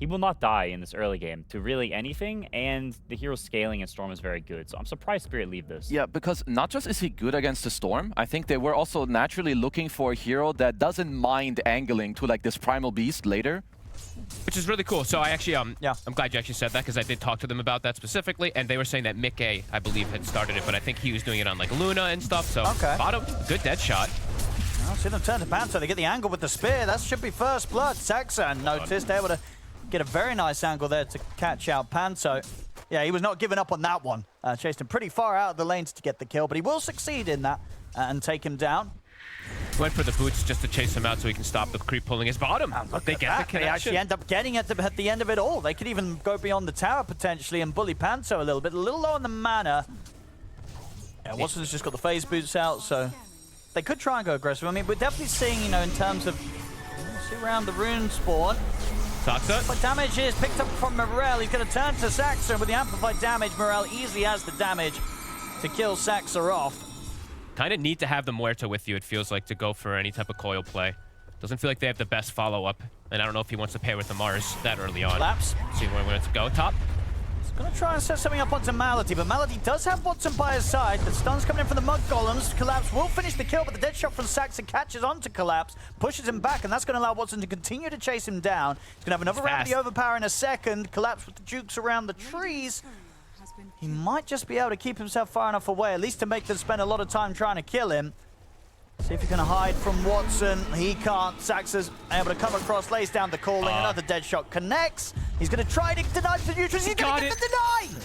he will not die in this early game to really anything, and the hero scaling in Storm is very good. So I'm surprised Spirit leave this. Yeah, because not just is he good against the Storm, I think they were also naturally looking for a hero that doesn't mind angling to like this Primal Beast later. Which is really cool. So I actually, Yeah. I'm glad you actually said that, because I did talk to them about that specifically, and they were saying that Mickey, I believe, had started it, but I think he was doing it on like Luna and stuff. So Okay. bottom, good dead shot. Well, see them turn to Panther. They get the angle with the spear. That should be first blood. Saxa noticed, able to get a very nice angle there to catch out Panto. Yeah, he was not giving up on that one. Chased him pretty far out of the lanes to get the kill, but he will succeed in that and take him down. Went for the boots just to chase him out so he can stop the creep pulling his bottom. They get the They connection. actually end up getting at the end of it all. They could even go beyond the tower potentially and bully Panto a little bit. A little low on the mana. Yeah, Watson's just got the phase boots out, so they could try and go aggressive. I mean, we're definitely seeing, you know, in terms of... See around the rune spawn. Saxa. But damage is picked up from Morel. He's going to turn to Saxa with the amplified damage. Morel easily has the damage to kill Saxa off. Kind of need to have the Muerta with you, it feels like, to go for any type of coil play. Doesn't feel like they have the best follow-up, and I don't know if he wants to pair with the Mars that early on. Collapse. See where he wants to go. Top. He's going to try and set something up onto Malady, but Malady does have Watson by his side. The stun's coming in from the Mud Golems. Collapse will finish the kill, but the dead shot from Saxa catches onto Collapse, pushes him back, and that's going to allow Watson to continue to chase him down. He's going to have another round of the overpower in a second. Collapse with the jukes around the trees. He might just be able to keep himself far enough away, at least to make them spend a lot of time trying to kill him. See if he can hide from Watson. He can't. Saxa's able to come across, lays down the calling. Another dead shot connects. He's going to try to deny the neutrals. He's going to get the deny!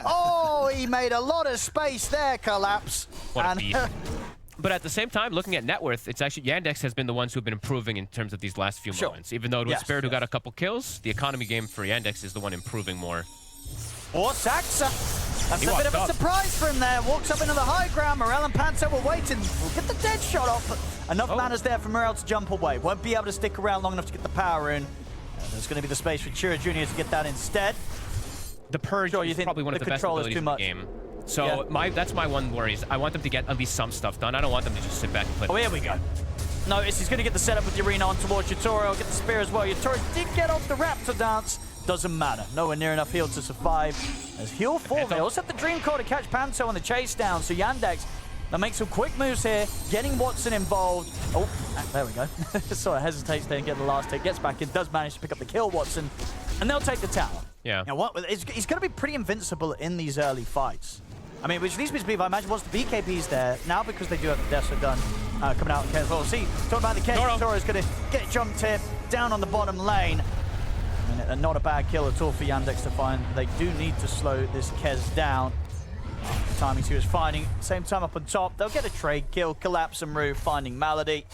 Oh, he made a lot of space there, Collapse. What a beat. But at the same time, looking at net worth, it's actually Yandex has been the ones who've been improving in terms of these last few moments. Even though it was Spirit who got a couple kills, the economy game for Yandex is the one improving more. Or Saxa. That's a bit of a surprise for him there. Walks up into the high ground. Morel and Panto were waiting. We'll get the dead shot off. But enough mana's there for Morel to jump away. Won't be able to stick around long enough to get the power in. There's going to be the space for Chira Jr. to get that instead. The Purge is probably one of the best abilities in the game. So that's my one worry is I want them to get at least some stuff done. I don't want them to just sit back and play. Oh, here we go. Notice he's going to get the setup with the arena on towards Yatoro. Get the spear as well. Yatoro did get off the Raptor dance. Doesn't matter. Nowhere near enough heal to survive. As heal 4, they also have the Dream Core to catch Panto on the chase down. So Yandex, they'll make some quick moves here, getting Watson involved. Oh, there we go. Sort of hesitates there and get the last hit. Gets back in, does manage to pick up the kill, Watson. And they'll take the tower. Yeah. Now, he's going to be pretty invincible in these early fights. I mean, which leads me to believe, I imagine, once the BKB's there, now because they do have the Deso gun coming out. Well, see, talking about the Kez, Toro's going to get jumped here, down on the bottom lane. And not a bad kill at all for Yandex to find. They do need to slow this Kez down. The timing he was finding. Same time up on top. They'll get a trade kill, collapse and move, finding Malady.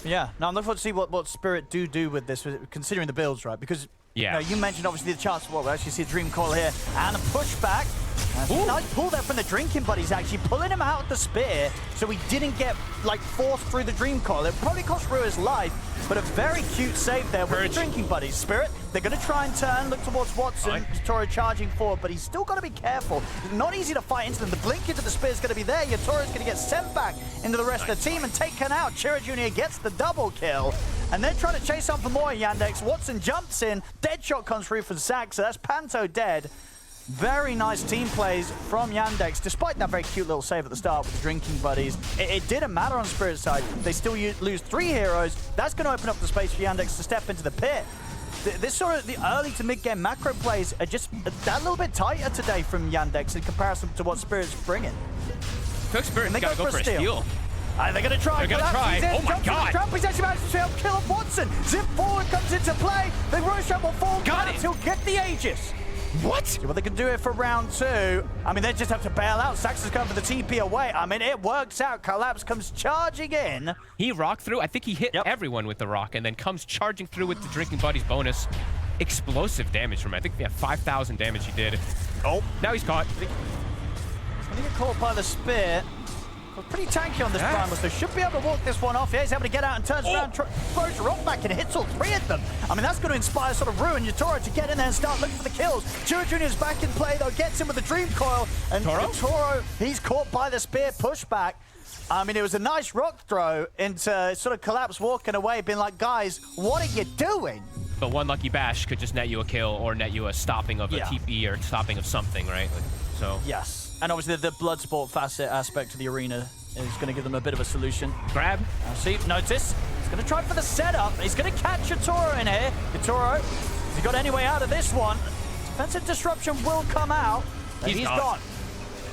Yeah, now I'm looking forward to see what Spirit do with this, considering the builds, right? Because you know, you mentioned obviously the chance of we'll actually see a Dream Call here and a pushback. Nice pull there from the Drinking Buddies, actually pulling him out of the spear so he didn't get like forced through the Dream Call. It probably cost Rue his life, but a very cute save there with the Drinking Buddies. Spirit, they're going to try and turn, look towards Watson. Yatoro charging forward, but he's still got to be careful. Not easy to fight into them. The blink into the spear is going to be there. Yatoro's going to get sent back into the rest of the team and taken out. Chira Jr. gets the double kill. And they're trying to chase on for more Yandex. Watson jumps in. Dead shot comes through from Saxa. That's Panto dead. Very nice team plays from Yandex, despite that very cute little save at the start with the Drinking Buddies. It didn't matter on Spirit's side. They still lose 3 heroes. That's going to open up the space for Yandex to step into the pit. This sort of the early to mid-game macro plays are just that little bit tighter today from Yandex in comparison to what Spirit's bringing. Spirit's got to go for a steal. They're going to try. They're going to try. Oh my God. Trump, he's actually managed to kill off Watson. Zip forward comes into play. The Roshan will fall down. He'll get the Aegis. What? See what they can do here for round 2. I mean, they just have to bail out. Saxa's going for the TP away. I mean, it works out. Collapse comes charging in. He rocked through. I think he hit everyone with the rock and then comes charging through with the Drinking Buddies bonus. Explosive damage from him. I think 5,000 damage he did. Oh, now he's caught. He's going to get caught by the spear. We're pretty tanky on this Primal, so should be able to walk this one off. Yeah, he's able to get out and turns around, throws the rock back and hits all 3 of them. I mean, that's going to inspire sort of Rue and Yatoro to get in there and start looking for the kills. Chira Jr. is back in play, though, gets him with the Dream Coil. And Yatoro, he's caught by the spear pushback. I mean, it was a nice rock throw into sort of Collapse walking away, being like, guys, what are you doing? but one lucky bash could just net you a kill or net you a stopping of a TP or stopping of something, right? Like, so yes, and obviously the blood sport facet aspect of the arena is going to give them a bit of a solution. Grab. See, notice. He's going to try for the setup. He's going to catch Yatoro in here. Yatoro, has he got any way out of this one? Defensive disruption will come out. He's gone.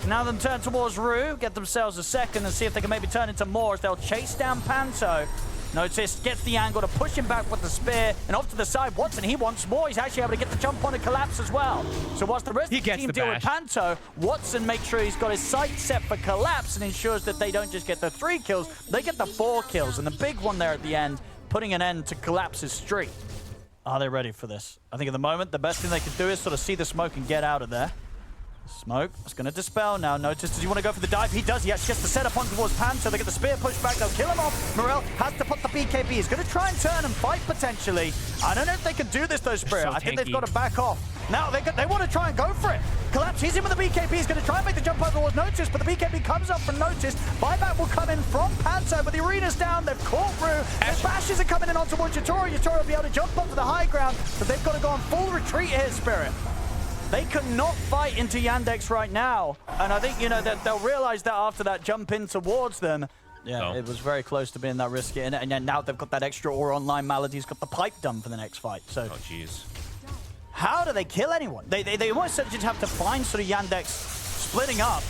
Now them turn towards Rue, get themselves a second and see if they can maybe turn into more as they'll chase down Panto. Notice gets the angle to push him back with the spear, and off to the side, Watson, he wants more. He's actually able to get the jump on a collapse as well. So whilst the rest of the team deal with Panto, Watson makes sure he's got his sight set for collapse and ensures that they don't just get the 3 kills, they get the 4 kills. And the big one there at the end, putting an end to Collapse's streak. Are they ready for this? I think at the moment, the best thing they can do is sort of see the smoke and get out of there. Smoke is going to dispel now. Notice, does he want to go for the dive? He does. He actually gets the setup on towards Panto. They get the spear pushed back. They'll kill him off. Morel has to put the BKB. He's going to try and turn and fight potentially. I don't know if they can do this though, Spirit. So I think they've got to back off. Now they want to try and go for it. Collapse, he's in with the BKB. He's going to try and make the jump over towards Notice, but the BKB comes up from Notice. Buyback will come in from Panto, but the arena's down. They've caught Rue. The bashes are coming in on towards Yatoro. Yatoro will be able to jump up to the high ground, but they've got to go on full retreat here, Spirit. They cannot fight into Yandex right now. And I think, you know, that they'll realize that after that jump in towards them. Yeah, it was very close to being that risky. And then now they've got that extra aura online. Malady's got the pipe done for the next fight. So, oh, jeez. How do they kill anyone? They almost just have to find sort of Yandex splitting up.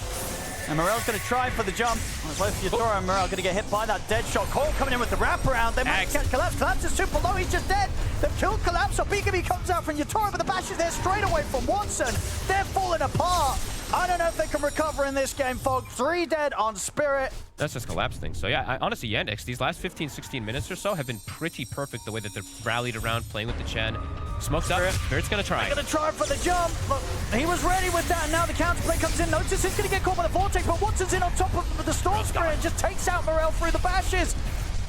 And Morel's going to try for the jump. Both Yatoro and Morel going to get hit by that dead shot. Cole coming in with the wraparound. They might catch Collapse. Collapse is super low. He's just dead. They've killed Collapse. So BKB comes out from Yatoro, but the bash is there straight away from Watson. They're falling apart. I don't know if they can recover in this game, folks. 3 dead on Spirit. That's just Collapse thing. So yeah, honestly, Yandex, these last 15, 16 minutes or so have been pretty perfect the way that they've rallied around, playing with the Chen. Smokes up. Spirit's going to try. They're going to try for the jump, but he was ready with that. And now the counterplay comes in. Notice he's going to get caught by the Vortex, but Watson's in on top of the Storm Spirit and just takes out Morel through the bashes.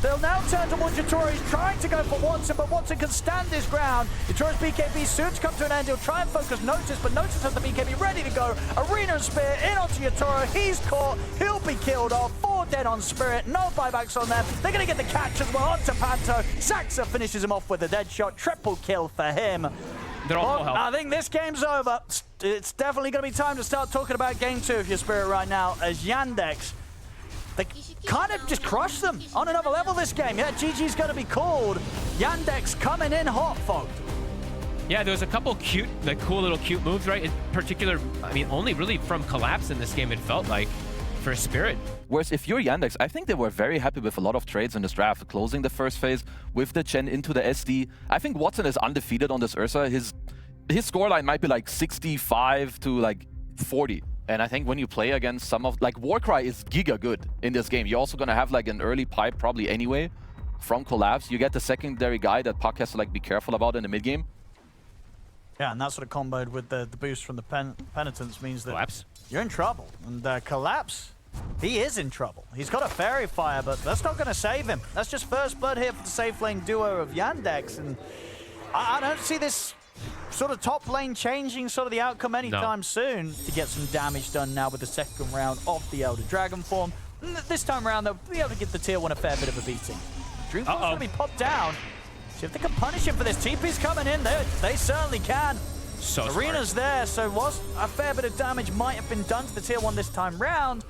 They'll now turn towards Yatoro. He's trying to go for Watson, but Watson can stand his ground. Yatoro's BKB soon to come to an end. He'll try and focus Notice, but Notice has the BKB ready to go. Arena and Spear in onto Yatoro. He's caught. He'll be killed off. 4 dead on Spirit. No buybacks on them. They're going to get the catch as well onto Panto. Saxa finishes him off with a dead shot. Triple kill for him. They're all full health. I think this game's over. It's definitely going to be time to start talking about Game 2 of your Spirit right now, as Yandex, they kind of just crushed them on another level this game. Yeah, GG's going to be called. Yandex coming in hot, folks. Yeah, there was a couple cute, like cool little cute moves, right? In particular, I mean, only really from Collapse in this game, it felt like, for Spirit. Whereas if you're Yandex, I think they were very happy with a lot of trades in this draft, closing the first phase with the Chen into the SD. I think Watson is undefeated on this Ursa. His scoreline might be like 65 to like 40. And I think when you play against some of, like, Warcry is giga good in this game. You're also going to have like an early pipe probably anyway from Collapse. You get the secondary guy that Puck has to like be careful about in the mid game. Yeah, and that sort of comboed with the boost from the Penitence means that Collapse. You're in trouble. And Collapse, he is in trouble. He's got a Fairy Fire, but that's not going to save him. That's just first blood here for the safe lane duo of Yandex. And I don't see this sort of top lane changing sort of the outcome anytime soon to get some damage done now with the second round of the Elder Dragon form. And this time around, they'll be able to give the tier 1 a fair bit of a beating. Dreamfall's going to be popped down. See if they can punish him for this. TP's coming in. They certainly can. So Arena's smart. there, so whilst a fair bit of damage might have been done to the tier 1 this time round.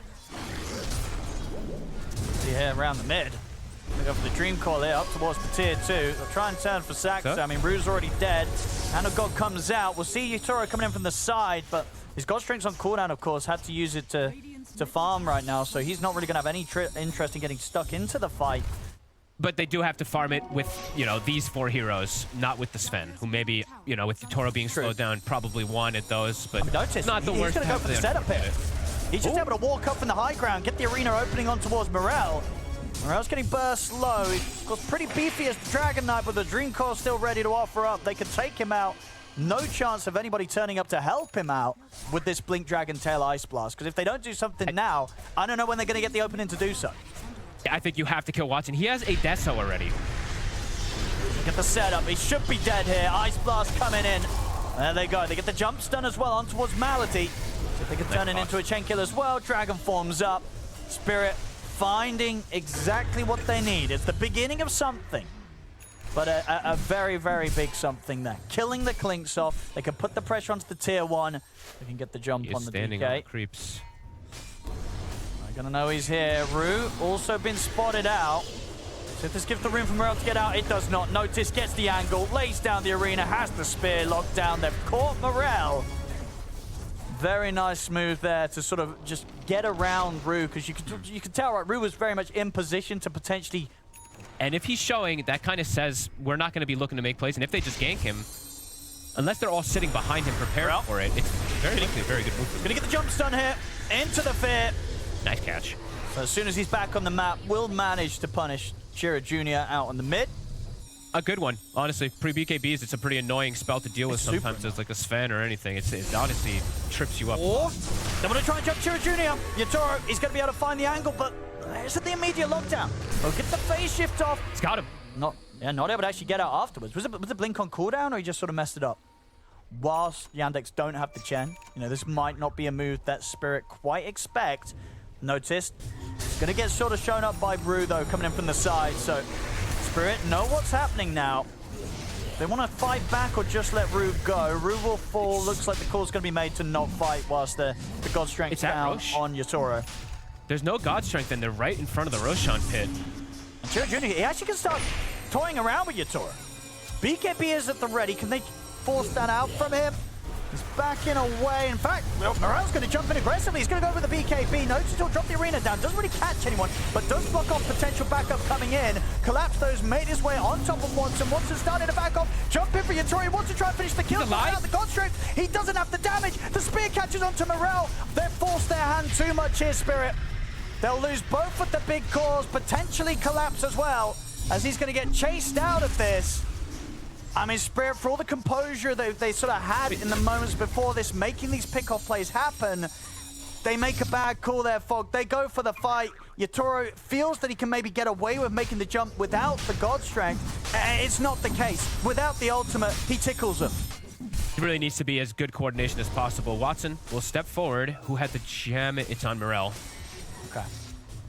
See here around the mid. They go for the Dream Call here, up towards the tier 2. They'll try and turn for Saxa. I mean, Rue's already dead. Hand of God comes out. We'll see Yatoro coming in from the side, but his God Strength's on cooldown, of course. Had to use it to farm right now, so he's not really going to have any interest in getting stuck into the fight. But they do have to farm it with, you know, these 4 heroes, not with the Sven, who maybe, you know, with Yatoro being slowed down, probably wanted those, but notice, not the worst. He's going to go for the setup here. He's just able to walk up from the high ground, get the arena opening on towards Morel. Morel's getting burst low. He's got pretty beefy as the Dragon Knight, but the Dream Core still ready to offer up. They could take him out. No chance of anybody turning up to help him out with this Blink Dragon Tail Ice Blast, because if they don't do something now, I don't know when they're going to get the opening to do so. I think you have to kill Watson. He has a Deso already. Get the setup. He should be dead here. Ice Blast coming in. There they go. They get the jump stun as well on towards Malady. So if they can turn it into a chain kill as well. Dragon forms up. Spirit finding exactly what they need. It's the beginning of something. but a very, very big something there. Killing the Clinks off. They can put the pressure onto the tier 1. They can get the jump on the standing DK. on the creeps. I'm gonna know he's here. Rue also been spotted out. So if this gives the room for Morel to get out, it does not. Notice gets the angle, lays down the arena, has the spear locked down. They've caught Morel. Very nice move there to sort of just get around Rue, because you could tell, right, Rue was very much in position to potentially... And if he's showing, that kind of says we're not going to be looking to make plays. And if they just gank him, unless they're all sitting behind him prepared for it, it's very likely a very good move. Gonna get the jump stun here, into the fear. Nice catch. So as soon as he's back on the map, we'll manage to punish Chira Jr. out on the mid. A good one, honestly. Pre-BKBs, it's a pretty annoying spell to deal with sometimes as like a Sven or anything. It honestly trips you up. Or they're going to try and jump Chira Jr. Yatoro, he's going to be able to find the angle, but isn't the immediate lockdown? We'll get the phase shift off. He's got him. Not able to actually get out afterwards. Was it blink on cooldown, or he just sort of messed it up? Whilst Yandex don't have the Chen, you know, this might not be a move that Spirit quite expect. Noticed. It's going to get sort of shown up by Brew, though, coming in from the side, so... Spirit know what's happening now. They want to fight back or just let Rue go. Rue will fall. Looks like the call's going to be made to not fight whilst the God Strength down Roche. on Yatoro. There's no God Strength, and they're right in front of the Roshan pit. And Chira Jr., he actually can start toying around with Yatoro. BKB is at the ready. Can they force that out from him? He's backing away. In fact, Morel's going to jump in aggressively. He's going to go with the BKB. Notice he'll drop the arena down. Doesn't really catch anyone, but does block off potential backup coming in. Collapse those, made his way on top of Watson. Watson starting to back off. Jump in for Yatoro. He wants to try and finish the kill. Out the God Strength. He doesn't have the damage. The spear catches onto Morel. They've forced their hand too much here, Spirit. They'll lose both of the big cores, potentially Collapse as well, as he's going to get chased out of this. I mean, Spirit, for all the composure they sort of had in the moments before this, making these pick-off plays happen, they make a bad call there, Fog. They go for the fight. Yatoro feels that he can maybe get away with making the jump without the God Strength. It's not the case. Without the ultimate, he tickles them. It really needs to be as good coordination as possible. Watson will step forward. Who had the jam? It's on Morel. Okay.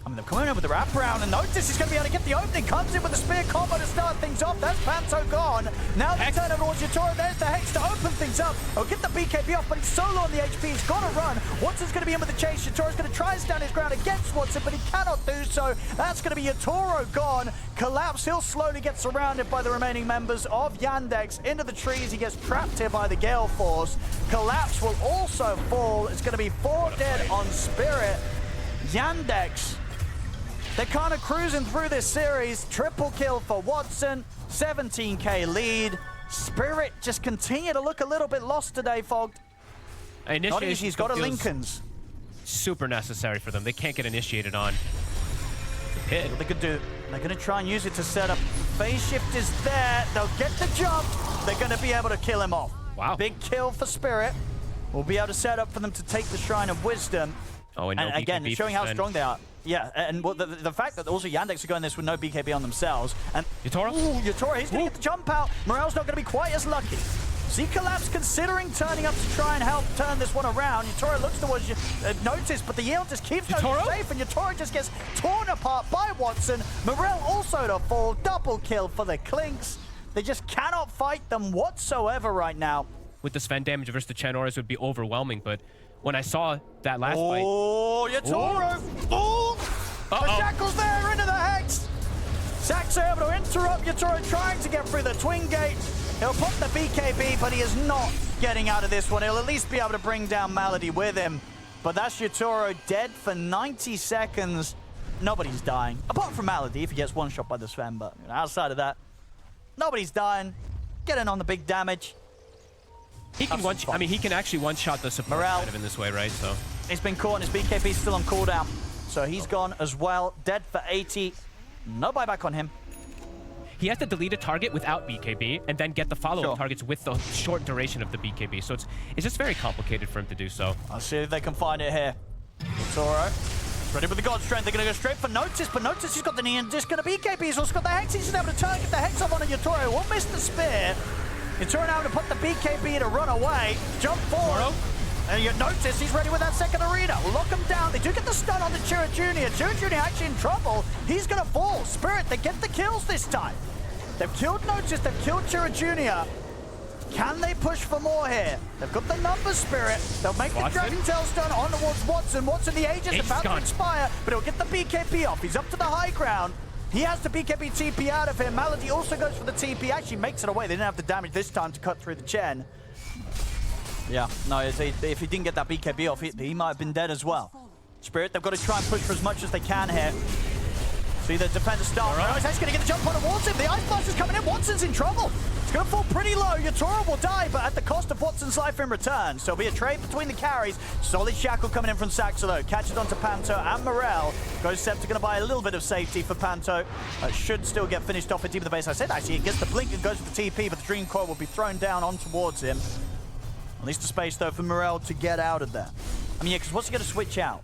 I mean, they're coming in with the wraparound, and Notice he's going to be able to get the opening. Comes in with the spear combo to start things off. That's Panto gone. Now they turn over towards Yatoro. There's the Hex to open things up. He'll get the BKB off, but he's solo on the HP. He's got to run. Watson's going to be in with the chase. Yatoro's going to try and stand his ground against Watson, but he cannot do so. That's going to be Yatoro gone. Collapse. He'll slowly get surrounded by the remaining members of Yandex. Into the trees. He gets trapped here by the Gale Force. Collapse will also fall. It's going to be 4 dead on Spirit. Yandex, they're kind of cruising through this series. Triple kill for Watson, 17k lead. Spirit just continue to look a little bit lost today, Fogged. Not easy, he's got a Lincoln's. Super necessary for them. They can't get initiated on the pit. What they could do, they're going to try and use it to set up. Phase shift is there. They'll get the jump. They're going to be able to kill him off. Wow. Big kill for Spirit. We'll be able to set up for them to take the Shrine of Wisdom. Oh, and again, showing how strong they are. Yeah, and the fact that also Yandex are going this with no BKB on themselves. And Yatoro? Yatoro, he's going to get the jump out. Morel's not going to be quite as lucky. See Collapse considering turning up to try and help turn this one around. Yatoro looks towards Notice, but the yield just keeps Notice safe, and Yatoro just gets torn apart by Watson. Morel also to fall. Double kill for the Clinks. They just cannot fight them whatsoever right now. With the Sven damage versus the Chen auras would be overwhelming, but when I saw that last fight... Oh, Yatoro! Oh! The shackles there into the Hex! Sax are able to interrupt Yatoro trying to get through the Twin Gate. He'll put the BKB, but he is not getting out of this one. He'll at least be able to bring down Malady with him. But that's Yatoro dead for 90 seconds. Nobody's dying. Apart from Malady, if he gets one shot by the Sven, but outside of that, nobody's dying. Getting on the big damage. He can he can actually one-shot the support Morel kind of in this way, right? So he's been caught, and his BKB's still on cooldown. So he's gone as well. Dead for 80. No buyback on him. he has to delete a target without BKB and then get the follow-up targets with the short duration of the BKB. So it's just very complicated for him to do so. I'll see if they can find it here. Toro. Ready with the God Strength. They're going to go straight for Notice, but Notice, he's got the Neon Disc and a BKB. He's also got the Hex. He's able to target the Hex off on Yatoro. Won't miss the spear. Yatoro now to put the BKB to run away. Jump forward. And you notice he's ready with that second arena. Lock him down. They do get the stun on the Chira Jr. Chira Jr. actually in trouble. He's going to fall. Spirit, they get the kills this time. They've killed Notice, they've killed Chira Jr. Can they push for more here? They've got the numbers, Spirit. They'll make the Dragon Tailstone on towards Watson. Watson, the Aegis about to expire, but he'll get the BKB off. He's up to the high ground. He has the BKB TP out of him. Malady also goes for the TP, actually makes it away. They didn't have the damage this time to cut through the Chen. Yeah, no, if he didn't get that BKB off, he might have been dead as well. Spirit, they've got to try and push for as much as they can here. See the defender start. Right. He's going to get the jump on towards him. The Ice Blast is coming in. Watson's in trouble. It's going to fall pretty low. Yatoro will die, but at the cost of Watson's life in return. So it'll be a trade between the carries. Solid Shackle coming in from Saxo, though. Catches onto Panto and Morel. Goes Scepter, going to buy a little bit of safety for Panto. Should still get finished off at deep of the base. I said, actually, it gets the blink and goes for the TP, but the Dream Coil will be thrown down on towards him. At least the space, though, for Morel to get out of there. I mean, yeah, because what's he going to switch out?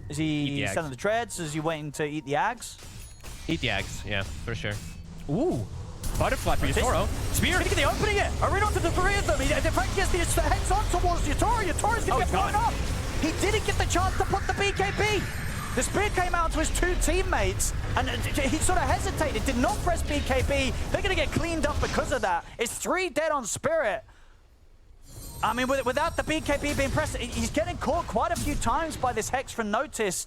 Is he selling the treads? Is he waiting to eat the Ags? Eat the Ags, yeah, for sure. Ooh. Butterfly for Yatoro. Spear. He's going to get the opening it. Arena onto the three of them. In fact, he gets the heads on towards Yatoro. Yatoro's going to get blown up. He didn't get the chance to put the BKB. The spear came out to his two teammates, and he sort of hesitated, did not press BKB. They're going to get cleaned up because of that. It's 3 dead on Spirit. I mean, without the BKB being pressed, he's getting caught quite a few times by this Hex from Notice.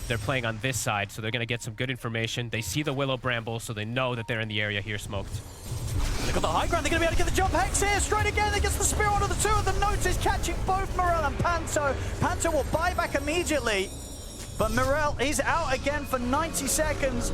They're playing on this side, so they're going to get some good information. They see the Willow Bramble, so they know that they're in the area here smoked. They've got the high ground. They're going to be able to get the jump. Hex here, straight again. They get the spear onto the two of them. Notice catching both Morel and Panto. Panto will buy back immediately, but Morel is out again for 90 seconds.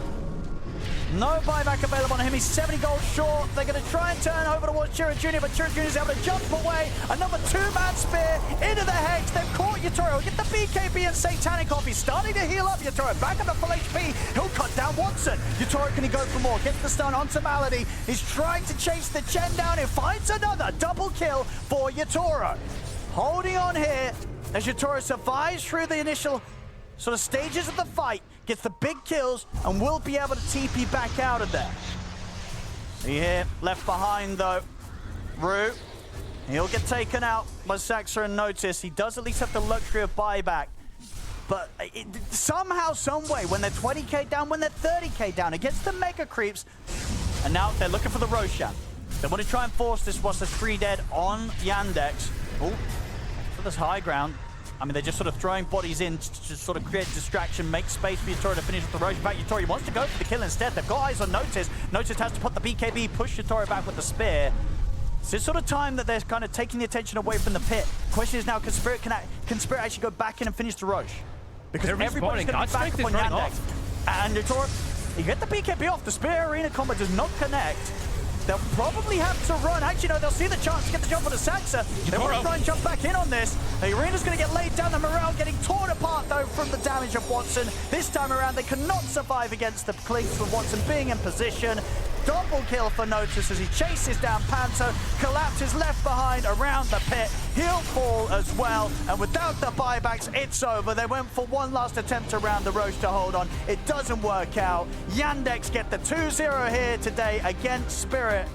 No buyback available on him. He's 70 gold short. They're going to try and turn over towards Chira Jr., but Chira Jr. is able to jump away. Another 2-man spear into the Hex. They've caught Yatoro. Get the BKB and Satanic off. He's starting to heal up. Yatoro back up to full HP. He'll cut down Watson. Yatoro, can he go for more? Gets the stun onto Malady. He's trying to chase the Chen down. He finds another double kill for Yatoro. Holding on here as Yatoro survives through the initial sort of stages of the fight, gets the big kills, and will be able to TP back out of there. See here, left behind though, Rue. He'll get taken out by Saxo and Notice. He does at least have the luxury of buyback. But somehow, some way, when they're 20k down, when they're 30k down, against the Mega Creeps, and now they're looking for the Roshan. They want to try and force this whilst there's 3 dead on Yandex. Oh, for this high ground. I mean, they're just sort of throwing bodies in to sort of create distraction, make space for Yatoro to finish with the Roche. In fact, Yatoro wants to go for the kill instead. They've got eyes on Notice. Notice has to put the BKB, push Yatoro back with the spear. It's this sort of time that they're kind of taking the attention away from the pit. Question is now, can Spirit actually go back in and finish the Roche? Because everybody's going to be back up on Yandex. And Yatoro, you get the BKB off. The spear arena combo does not connect. They'll probably have to run. Actually, no, they'll see the chance to get the jump on the Saxa. They want to try and jump back in on this. The arena's going to get laid down. The Morel getting torn apart, though, from the damage of Watson. This time around, they cannot survive against the clinks of Watson being in position. Double kill for Notice as he chases down Panto. Collapses left behind around the pit. He'll fall as well. And without the buybacks, it's over. They went for one last attempt around the Roche to hold on. It doesn't work out. Yandex get the 2-0 here today against Spirit.